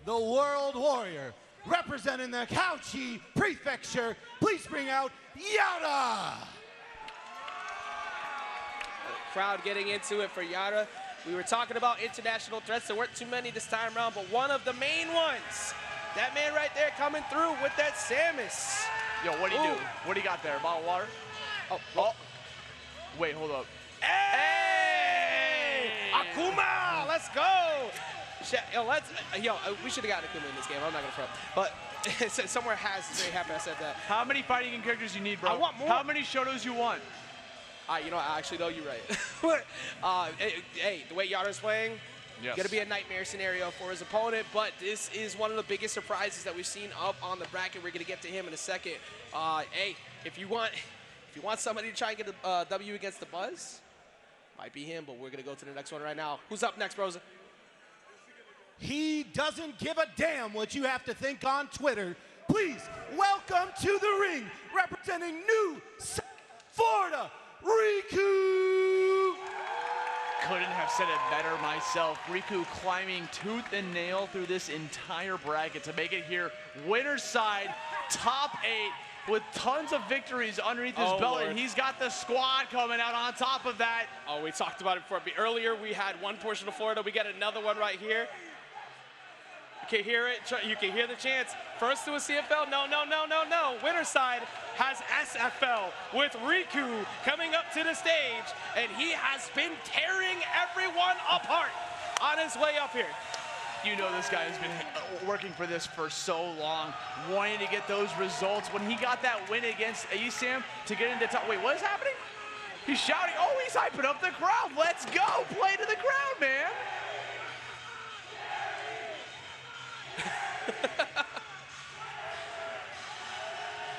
the World Warrior. Representing the Kaohsiung Prefecture, please bring out YAURA. Crowd getting into it for YAURA. We were talking about international threats. There weren't too many this time around, but one of the main ones. That man right there coming through with that Samus. Yo, what'd he do? What'd he got there? A bottle of water? Oh. Wait, hold up. Hey! Akuma! Let's go! We should have gotten Akuma in this game. I'm not gonna front. But somewhere has very happy I said that. How many fighting game characters you need, bro? I want more. How many Shotos you want? You know, I actually know you're right. Hey, the way YAURA's playing, yes. Gonna be a nightmare scenario for his opponent, but this is one of the biggest surprises that we've seen up on the bracket. We're gonna get to him in a second. Hey, if you want somebody to try and get a W against the Buzz, might be him, but we're gonna go to the next one right now. Who's up next, Rosa? He doesn't give a damn what you have to think on Twitter. Please welcome to the ring, representing New South Florida, RIKU. Couldn't have said it better myself. RIKU climbing tooth and nail through this entire bracket to make it here. Winner's side, top 8, with tons of victories underneath his belt, Lord. And he's got the squad coming out on top of that. Oh, we talked about it before. Earlier, we had one portion of Florida. We got another one right here. You can hear it. You can hear the chants. First to a CFL. No. Winner's side has SFL with RIKU coming up to the stage, and he has been tearing everyone apart on his way up here. You know this guy has been working for this for so long, wanting to get those results. When he got that win against ASAM to get into top. Wait, what is happening? He's shouting. Oh, he's hyping up the crowd. Let's go. Play to the crowd, man.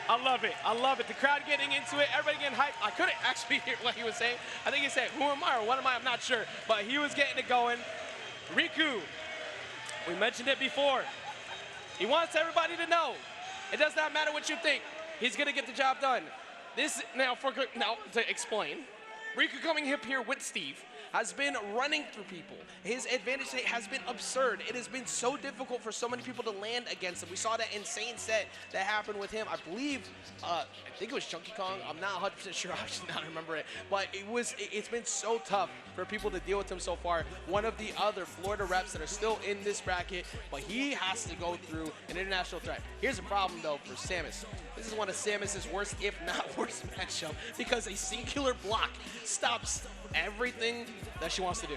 I love it. I love it. The crowd getting into it. Everybody getting hyped. I couldn't actually hear what he was saying. I think he said, who am I or what am I? I'm not sure. But he was getting it going. RIKU, we mentioned it before. He wants everybody to know. It does not matter what you think. He's going to get the job done. Now to explain, RIKU coming up here with Steve has been running through people. His advantage rate has been absurd. It has been so difficult for so many people to land against him. We saw that insane set that happened with him. I believe, I think it was Chunky Kong. I'm not 100% sure. I should not remember it. But it's been so tough for people to deal with him so far. One of the other Florida reps that are still in this bracket, but he has to go through an international threat. Here's a problem, though, for Samus. This is one of Samus's worst, if not worst, matchup because a singular block stops everything that she wants to do.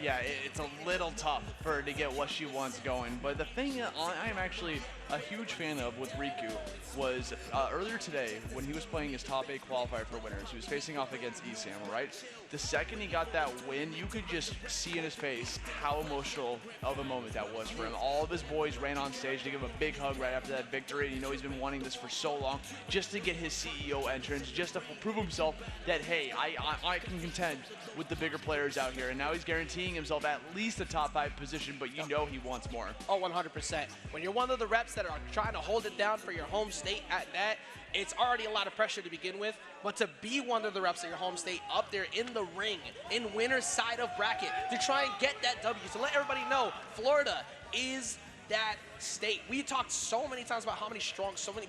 Yeah, it's a little tough for her to get what she wants going. But the thing that I'm actually a huge fan of with RIKU was earlier today when he was playing his top 8 qualifier for winners, he was facing off against ESAM, right? The second he got that win, you could just see in his face how emotional of a moment that was for him. All of his boys ran on stage to give him a big hug right after that victory. And you know he's been wanting this for so long, just to get his CEO entrance, just to prove himself that, hey, I can contend with the bigger players out here. And now he's guaranteeing himself at least a top 5 position, but you know he wants more. Oh, 100%. When you're one of the reps that are trying to hold it down for your home state at that, it's already a lot of pressure to begin with, but to be one of the reps at your home state up there in the ring, in winner's side of bracket, to try and get that W, to let everybody know Florida is that state. We talked so many times about how many strong, so many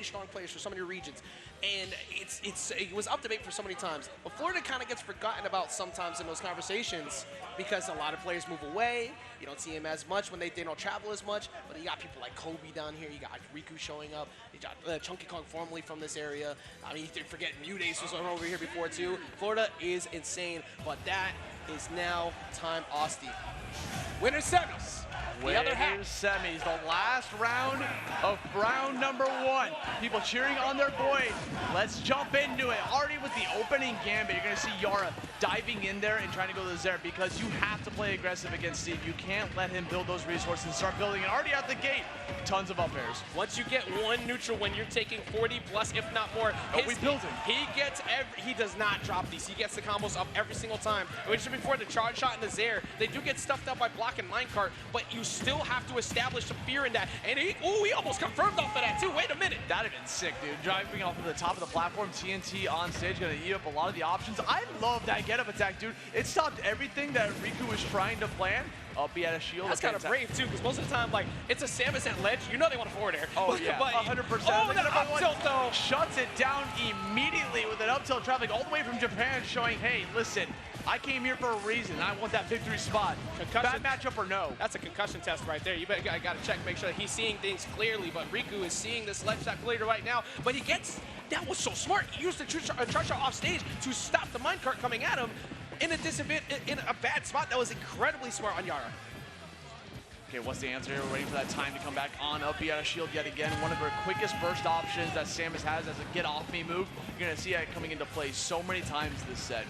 strong players for so many regions, and it was up debate for so many times. But Florida kind of gets forgotten about sometimes in those conversations because a lot of players move away. You don't see him as much when they don't travel as much. But you got people like Kobe down here. You got RIKU showing up. You got Chunky Kong formerly from this area. I mean, you forget New Days was over here before too. Florida is insane, but that is now time Austin. Winner semis. The other half. Semis, the last round of round number 1. People cheering on their boys. Let's jump into it. Already with the opening gambit, you're going to see YAURA diving in there and trying to go to the Zera because you have to play aggressive against Steve. You can't let him build those resources and start building it. Already out the gate, tons of up airs. Once you get one neutral when you're taking 40 plus, if not more, we built him. He does not drop these. He gets the combos up every single time. Which before the charge shot and the Zera, they do get stuffed up by block and minecart, but you still have to establish some fear in that. And he almost confirmed off of that too. Wait a minute. That'd have been sick, dude. Driving off of the top of the platform, TNT on stage, gonna eat up a lot of the options. I love that get-up attack, dude. It stopped everything that RIKU was trying to plan. Up, he had a shield. That's kind of brave too, because most of the time, like, it's a Samus at ledge. You know they want to forward air. Oh yeah, 100%. Oh, that up tilt though. Shuts it down immediately with an up tilt traffic all the way from Japan, showing, hey, listen, I came here for a reason. I want that victory spot. Concussion. Bad matchup or no? That's a concussion test right there. You better got to check, make sure that he's seeing things clearly. But RIKU is seeing this ledge shot clearly right now. But he gets, that was so smart. He used the charge shot off stage to stop the minecart coming at him in a bad spot. That was incredibly smart on YAURA. Okay, what's the answer here? We're waiting for that time to come back on up. He had a shield yet again. One of her quickest burst options that Samus has as a get off me move. You're gonna see that coming into play so many times this set.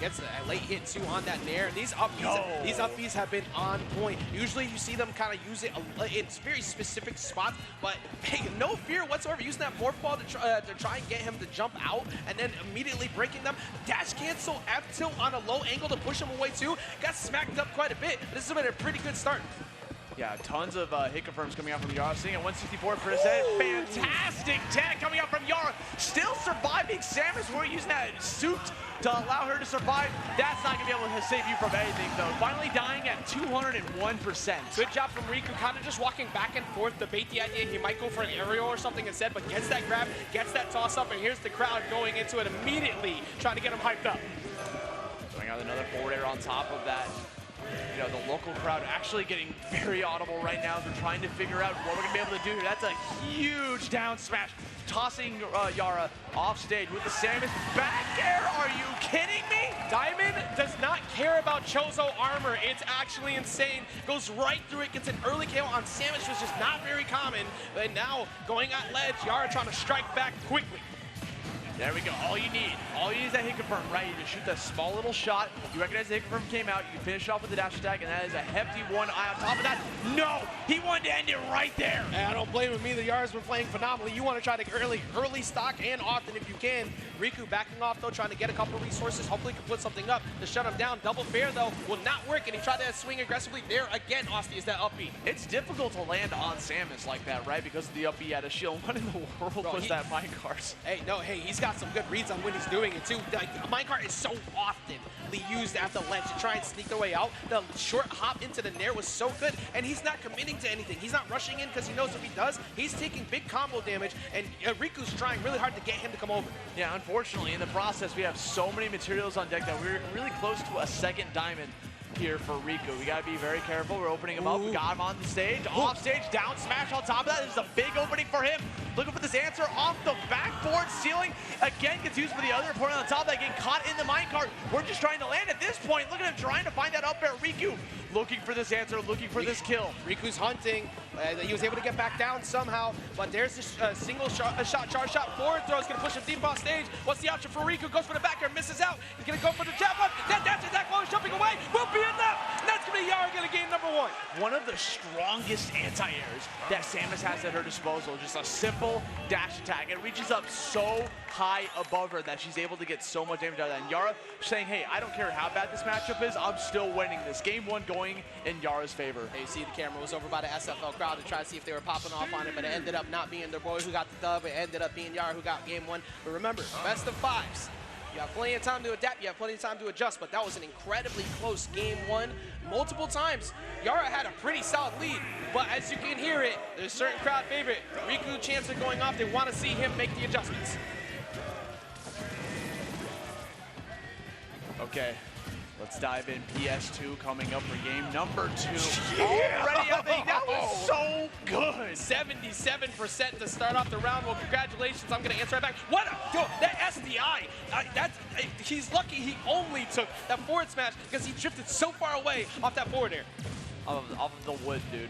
Gets a late hit too on that nair. These up Bs have been on point. Usually you see them kind of use it in very specific spots, but hey, no fear whatsoever. Using that morph ball to try and get him to jump out and then immediately breaking them. Dash cancel, F tilt on a low angle to push him away too. Got smacked up quite a bit. This has been a pretty good start. Yeah, tons of hit confirms coming out from YAURA. Sitting at 164%. Fantastic tag coming out from YAURA. Still surviving. Samus, we're using that suit to allow her to survive. That's not going to be able to save you from anything, though. Finally dying at 201%. Good job from RIKU, kind of just walking back and forth, debate the idea he might go for an aerial or something instead, but gets that grab, gets that toss up, and here's the crowd going into it immediately, trying to get him hyped up. Throwing out another forward air on top of that. You know, the local crowd actually getting very audible right now. They're trying to figure out what we're going to be able to do here. That's a huge down smash. Tossing YAURA off stage with the Samus back air. Are you kidding me? Diamond does not care about Chozo armor. It's actually insane. Goes right through it, gets an early KO on Samus, which is not very common. And now going at ledge, YAURA trying to strike back quickly. There we go. All you need is that hit confirm, right? You just shoot that small little shot. You recognize the hit confirm came out. You finish off with the dash attack, and that is a hefty one eye on top of that. No, he wanted to end it right there. And I don't blame him either. YAURA's been playing phenomenally. You want to try to early stock and often if you can. RIKU backing off though, trying to get a couple resources. Hopefully can put something up to shut him down. Double fair though will not work, and he tried to swing aggressively there again. Austin is that up B. It's difficult to land on Samus like that, right? Because of the up B at a shield. What in the world was that minecart? Hey, he's got some good reads on when he's doing it too. Like, the minecart is so often used at the ledge to try and sneak their way out. The short hop into the nair was so good, and he's not committing to anything. He's not rushing in because he knows if he does, he's taking big combo damage, and RIKU's trying really hard to get him to come over. Yeah, unfortunately, in the process, we have so many materials on deck that we're really close to a second diamond here for RIKU. We got to be very careful. We're opening him up. We got him on the stage. Off stage, down smash on top of that. This is a big opening for him. Looking for this answer off the backboard ceiling. Again, gets used for the other opponent on top of that, getting caught in the minecart. We're just trying to land at this point. Look at him trying to find that up air. RIKU looking for this answer, looking for this kill. RIKU's hunting. He was able to get back down somehow, but there's this single shot, charge shot forward throw. It's going to push him deep off stage. What's the option for RIKU? Goes for the back air, misses out. He's going to go for the jab up. That dash attack while he's jumping away will be enough. And that's going to be YAURA going to gain number one. One of the strongest anti-airs that Samus has at her disposal. Just a simple dash attack. It reaches up so high above her that she's able to get so much damage out of that. And YAURA saying, hey, I don't care how bad this matchup is, I'm still winning this. Game one going in YAURA's favor. Hey, you see the camera was over by the SFL crowd to try to see if they were popping off on it, but it ended up not being their boy who got the dub. It ended up being YAURA who got game one. But remember, best of fives. You have plenty of time to adapt, you have plenty of time to adjust, but that was an incredibly close game one. Multiple times, YAURA had a pretty solid lead, but as you can hear it, there's a certain crowd favorite. RIKU chants are going off, they want to see him make the adjustments. Okay, let's dive in. PS2 coming up for game number 2. Already, I think that was so good. 77% to start off the round. Well, congratulations. I'm going to answer right back. What? That SDI. He's lucky he only took that forward smash because he drifted so far away off that forward air. Off of the wood, dude.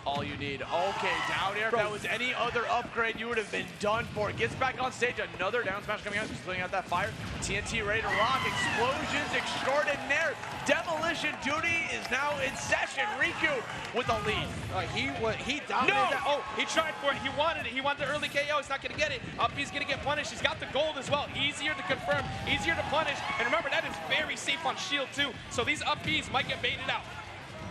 All you need. Okay, down air. If that was any other upgrade, you would have been done for. Gets back on stage. Another down smash coming out. He's putting out that fire. TNT ready to rock. Explosions extraordinaire. Demolition duty is now in session. RIKU with the lead. He dominated that. Oh, he tried for it. He wanted it. He wanted the early KO. He's not going to get it. Up, he's going to get punished. He's got the gold as well. Easier to confirm. Easier to punish. And remember, that is very safe on shield too. So these up Bs might get baited out.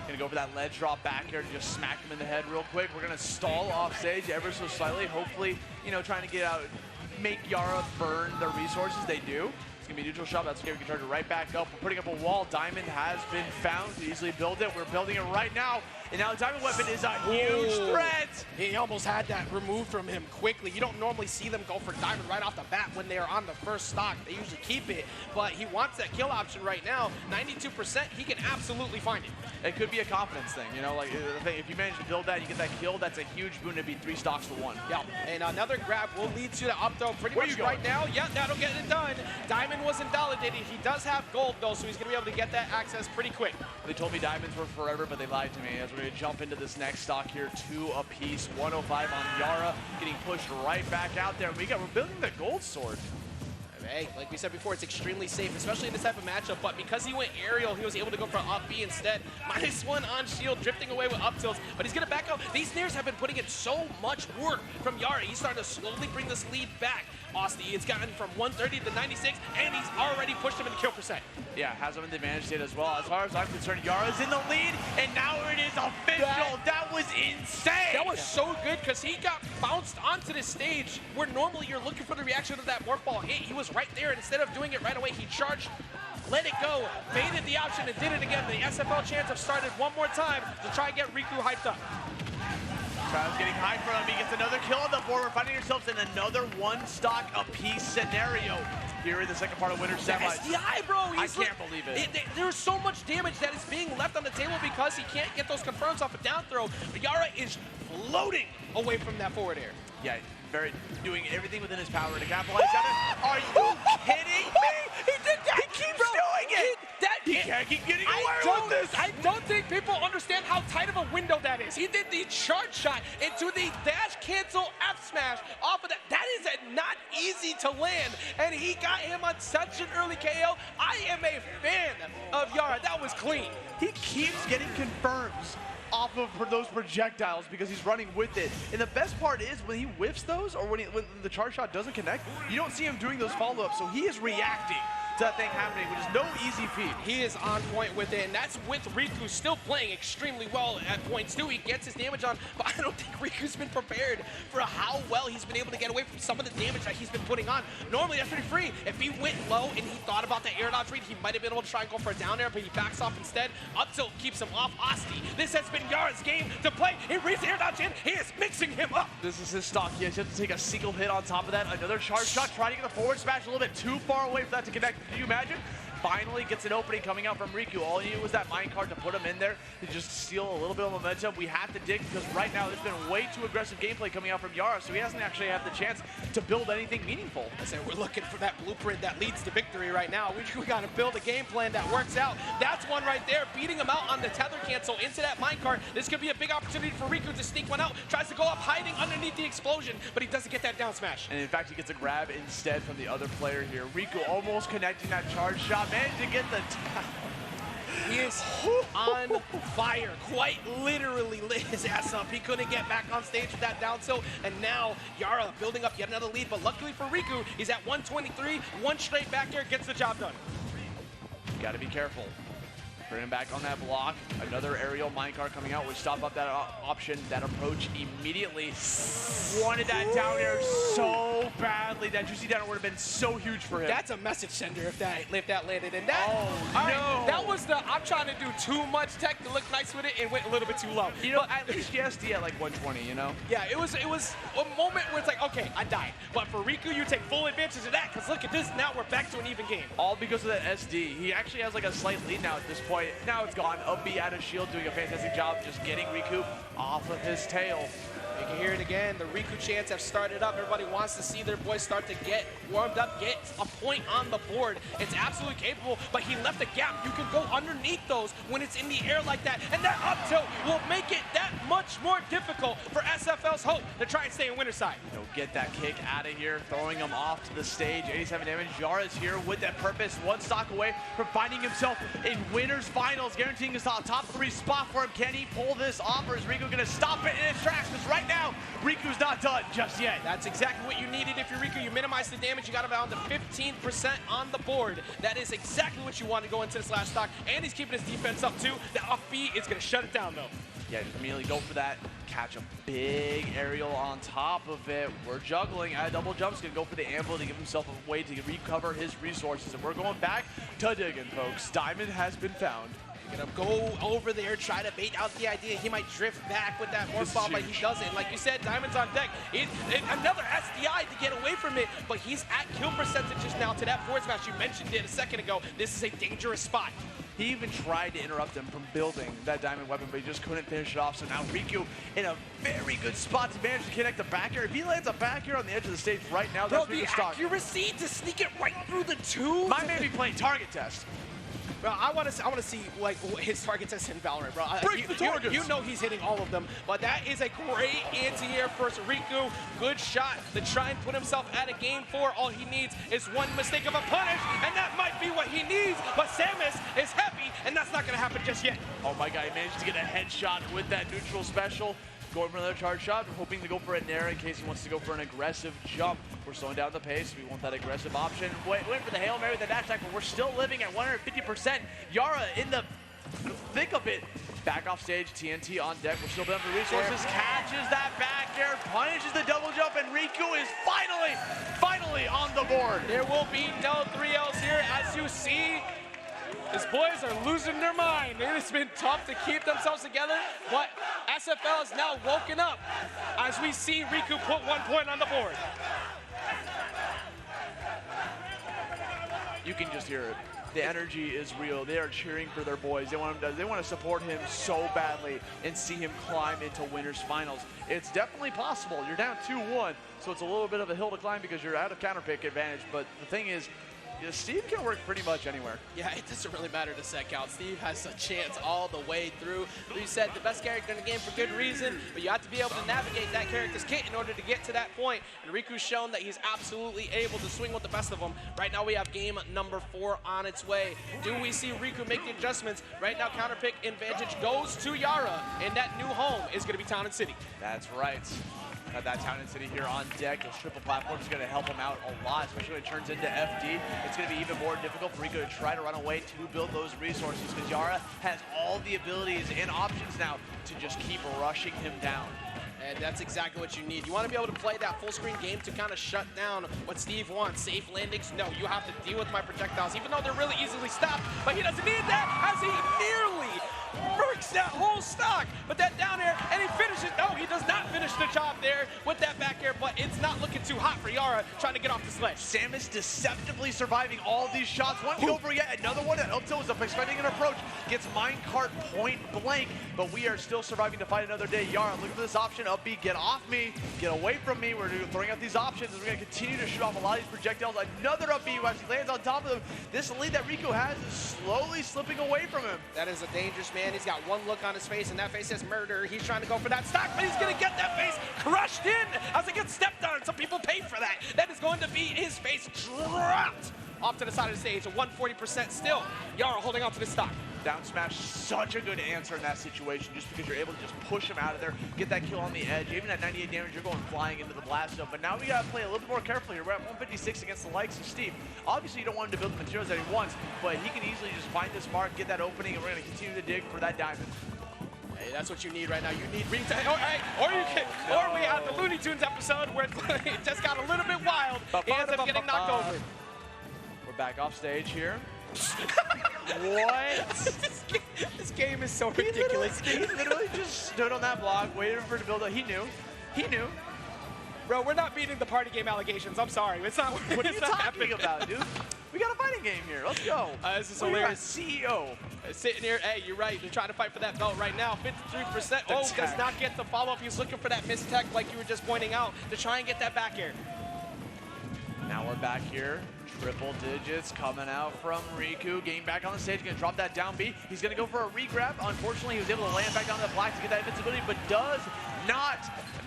Gonna go for that ledge drop back here and just smack him in the head real quick. We're gonna stall off stage ever so slightly. Hopefully, you know, trying to get out, make YAURA burn their resources. They do. It's gonna be a neutral shot. That's okay. We can charge it right back up. We're putting up a wall. Diamond has been found to easily build it. We're building it right now. And now the Diamond weapon is a huge threat. He almost had that removed from him quickly. You don't normally see them go for Diamond right off the bat when they're on the first stock. They usually keep it, but he wants that kill option right now. 92%, he can absolutely find it. It could be a confidence thing, you know, like if you manage to build that, you get that kill, that's a huge boon to be 3 stocks to 1. Yeah, and another grab will lead to the up throw pretty much right now. Yeah, that'll get it done. Diamond wasn't validated. He does have gold though, so he's gonna be able to get that access pretty quick. They told me diamonds were forever, but they lied to me. As we're gonna jump into this next stock here, 2 apiece, 105 on YAURA, getting pushed right back out there. We're building the gold sword. Hey, like we said before, it's extremely safe, especially in this type of matchup, but because he went aerial, he was able to go for up B instead. -1 on shield, drifting away with up tilts, but he's gonna back up. These snares have been putting in so much work from YAURA. He's starting to slowly bring this lead back. Austin, it's gotten from 130 to 96, and he's already pushed him in the kill percent. Yeah, has him in the advantage state as well. As far as I'm concerned, YAURA's in the lead, and now it is official. That was insane. That was so good because he got bounced onto the stage where normally you're looking for the reaction of that morph ball hit. He was right there, and instead of doing it right away, he charged, let it go, baited the option, and did it again. The SFL chants have started one more time to try and get RIKU hyped up. Kyle's getting high from him. He gets another kill on the board. We're finding ourselves in another 1 stock apiece scenario here in the second part of Winter Semis. SDI, bro. I can't believe it. There's so much damage that is being left on the table because he can't get those confirms off a down throw. YAURA is floating away from that forward air. Yeah, doing everything within his power to capitalize on it. Are you kidding me? He did that. He keeps doing it. He can't keep getting away with this. I don't think people understand how tight of a window that is. He did the charge shot into the dash cancel F smash off of that. That is not easy to land, and he got him on such an early KO. I am a fan of YAURA. That was clean. He keeps getting confirms off of those projectiles because he's running with it. And the best part is when he whiffs those, or when the charge shot doesn't connect, you don't see him doing those follow-ups, so he is reacting to that thing happening, which is no easy feat. He is on point with it, and that's with RIKU still playing extremely well at points too. He gets his damage on, but I don't think RIKU's been prepared for how well he's been able to get away from some of the damage that he's been putting on. Normally that's pretty free. If he went low and he thought about that air dodge read, he might have been able to try and go for a down air, but he backs off instead. Up tilt keeps him off. Asti, this has been YAURA's game to play. He reads the air dodge in. He is mixing him up. This is his stock. He has to take a single hit on top of that. Another charge shot, trying to get the forward smash a little bit too far away for that to connect. Can you imagine? Finally gets an opening coming out from RIKU. All he needed was that minecart to put him in there to just steal a little bit of momentum. We have to dig because right now there's been way too aggressive gameplay coming out from YAURA, so he hasn't actually had the chance to build anything meaningful. I said we're looking for that blueprint that leads to victory right now. We got to build a game plan that works out. That's one right there, beating him out on the tether cancel into that minecart. This could be a big opportunity for RIKU to sneak one out. Tries to go up hiding underneath the explosion, but he doesn't get that down smash. And in fact, he gets a grab instead from the other player here. RIKU almost connecting that charge shot, managed to get the He is on fire, quite literally lit his ass up. He couldn't get back on stage with that down tilt, and now YAURA building up yet another lead, but luckily for RIKU, he's at 123, 1 straight back here, gets the job done. You gotta be careful. Bring him back on that block. Another aerial minecart coming out would stop up that option, that approach immediately. Wanted that down air so badly. That juicy down air would have been so huge for him. That's a message sender if that landed. And that, no. Right, that was the, I'm trying to do too much tech to look nice with it and went a little bit too low. You know, at least SD at like 120, you know? Yeah, it was a moment where it's like, okay, I died. But for RIKU, you take full advantage of that, because look at this, now we're back to an even game. All because of that SD. He actually has like a slight lead now at this point. Now it's gone. Up B out of shield, doing a fantastic job just getting RIKU off of his tail. You can hear it again. The RIKU chants have started up. Everybody wants to see their boys start to get warmed up, get a point on the board. It's absolutely capable, but he left a gap. You can go underneath those when it's in the air like that, and that up tilt will make it that much more difficult for SFL's hope to try and stay in winner's side. He'll get that kick out of here, throwing him off to the stage. 87 damage. YAURA's here with that purpose, one stock away from finding himself in winner's finals, guaranteeing his top 3 spot for him. Can he pull this off, or is RIKU going to stop it in its tracks? Because right now, RIKU's not done just yet. That's exactly what you needed if you're RIKU. You minimize the damage. You got him down to 15% on the board. That is exactly what you want to go into this last stock. And he's keeping his defense up too. The off B is going to shut it down though. Yeah, just immediately go for that. Catch a big aerial on top of it. We're juggling at a double jump. He's going to go for the anvil to give himself a way to recover his resources. And we're going back to digging, folks. Diamond has been found. Gonna go over there, try to bait out the idea. He might drift back with that morph ball, but he doesn't. Like you said, Diamond's on deck. Another SDI to get away from it, but he's at kill percentages now to that forward smash. You mentioned it a second ago. This is a dangerous spot. He even tried to interrupt him from building that diamond weapon, but he just couldn't finish it off. So now RIKU in a very good spot to manage to connect the back air. If he lands a back air on the edge of the stage right now, that's RIKU's stock. Accuracy to sneak it right through the tube. Might maybe playing target test. Bro, I want to see like his target test in Valorant, bro. Break the targets. You know he's hitting all of them, but that is a great anti-air for RIKU. Good shot to try and put himself at a game 4. All he needs is one mistake of a punish, and that might be what he needs. But Samus is happy, and that's not going to happen just yet. Oh my God, he managed to get a headshot with that neutral special. Going for another charge shot, hoping to go for a nair in case he wants to go for an aggressive jump. We're slowing down the pace. We want that aggressive option. Wait for the Hail Mary with the dash attack, but we're still living at 150%. YAURA in the thick of it. Back off stage, TNT on deck. We're still building for resources. Catches that back air, punishes the double jump, and RIKU is finally on the board. There will be no 3Ls here, as you see. His boys are losing their mind. It has been tough to keep themselves together, but SFL is now woken up as we see RIKU put 1 point on the board. You can just hear it. The energy is real. They are cheering for their boys. They want to support him so badly and see him climb into winners finals. It's definitely possible. You're down 2-1, so it's a little bit of a hill to climb because you're out of counter pick advantage. But the thing is, Steve can work pretty much anywhere. Yeah, it doesn't really matter to set count. Steve has a chance all the way through. You said the best character in the game for good reason, but you have to be able to navigate that character's kit in order to get to that point. And RIKU's shown that he's absolutely able to swing with the best of them. Right now we have game number 4 on its way. Do we see RIKU make the adjustments? Right now counter pick advantage goes to YAURA, and that new home is going to be Town and City. That's right. Got that Town and City here on deck. This triple platform is going to help him out a lot, especially when it turns into FD. It's going to be even more difficult for RIKU to try to run away to build those resources because YAURA has all the abilities and options now to just keep rushing him down. And that's exactly what you need. You want to be able to play that full screen game to kind of shut down what Steve wants. Safe landings, no, you have to deal with my projectiles, even though they're really easily stopped, but he doesn't need that as he nearly murks that whole stock. But that down air, and he finishes. No, he does not finish the job there with that back air, but it's not looking too hot for YAURA trying to get off the sledge. Samus deceptively surviving all these shots. One kill for yet another one. And Upto is expecting an approach. Gets minecart point blank, but we are still surviving to fight another day. YAURA, look for this option. Up B, get off me. Get away from me. We're throwing out these options, and we're going to continue to shoot off a lot of these projectiles. Another up B as he lands on top of them. This lead that RIKU has is slowly slipping away from him. That is a dangerous man. He's got one look on his face, and that face says murder. He's trying to go for that stock, but he's going to get that face crushed in as it gets stepped on. Some people pay for that. That is going to be his face dropped off to the side of the stage. A 140% still. YAURA holding on to the stock. Down smash, such a good answer in that situation, just because you're able to just push him out of there, get that kill on the edge. Even at 98 damage, you're going flying into the blast zone. But now we gotta play a little bit more carefully here. We're at 156 against the likes of Steve. Obviously, you don't want him to build the materials that he wants, but he can easily just find this mark, get that opening, and we're gonna continue to dig for that diamond. Hey, that's what you need right now. You need retail, or we have the Looney Tunes episode where it just got a little bit wild. He ends up getting knocked over. We're back off stage here. What? This game is so ridiculous. He literally just stood on that block, waited for it to build up. He knew. He knew. Bro, we're not beating the party game allegations. I'm sorry. It's not. What are you talking about, dude? We got a fighting game here. Let's go. This is hilarious. CEO. Sitting here. Hey, you're right. They're trying to fight for that belt right now. 53%. Oh, does not get the follow-up. He's looking for that mistech like you were just pointing out to try and get that back air. Now we're back here. Triple digits coming out from RIKU. Getting back on the stage, gonna drop that down B. He's gonna go for a re-grab. Unfortunately, he was able to land back down the black to get that invincibility, but does not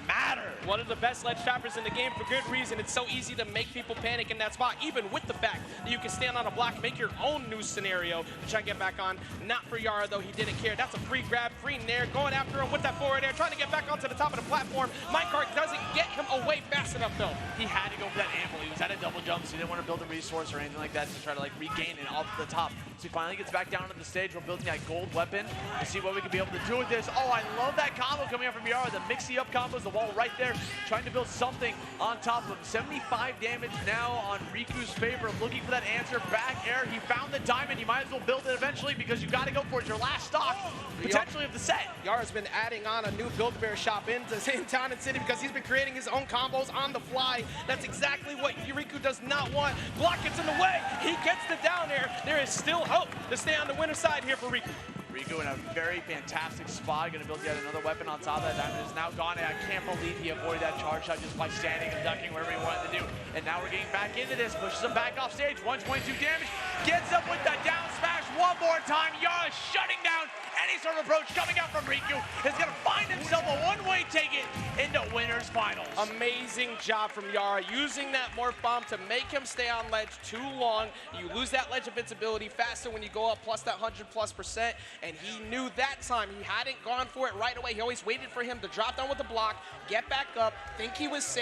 matter. One of the best ledge trappers in the game for good reason. It's so easy to make people panic in that spot, even with the fact that you can stand on a block, make your own new scenario to try to get back on. Not for YAURA, though. He didn't care. That's a free grab, free nair, going after him with that forward air, trying to get back onto the top of the platform. Minecart doesn't get him away fast enough, though. He had to go for that amble. He was at a double jump, so he didn't want to build a resource or anything like that to try to regain it off the top. So he finally gets back down to the stage. We're building that gold weapon to see what we can be able to do with this. Oh, I love that combo coming out from YAURA. The mixy up combos, the wall right there, trying to build something on top of him. 75 damage now on RIKU's favor, looking for that answer. Back air, he found the diamond. You might as well build it eventually because you got to go for it. It's your last stock, potentially, of the set. YAURA's been adding on a new Build-A-Bear shop in town and city because he's been creating his own combos on the fly. That's exactly what RIKU does not want. Block gets in the way. He gets the down air. There is still hope to stay on the winner's side here for RIKU. RIKU in a very fantastic spot. Going to build yet another weapon on top of that. Diamond is now gone, and I can't believe he avoided that charge shot just by standing and ducking whatever he wanted to do. And now we're getting back into this. Pushes him back off stage. 122 damage. Gets up with the down smash one more time. YAURA shutting down any sort of approach coming out from RIKU. Is going to find himself a one-way ticket into winners finals. Amazing job from YAURA using that morph bomb to make him stay on ledge too long. You lose that ledge invincibility faster when you go up plus that 100+%. And he knew that time he hadn't gone for it right away. He always waited for him to drop down with the block, get back up, think he was safe.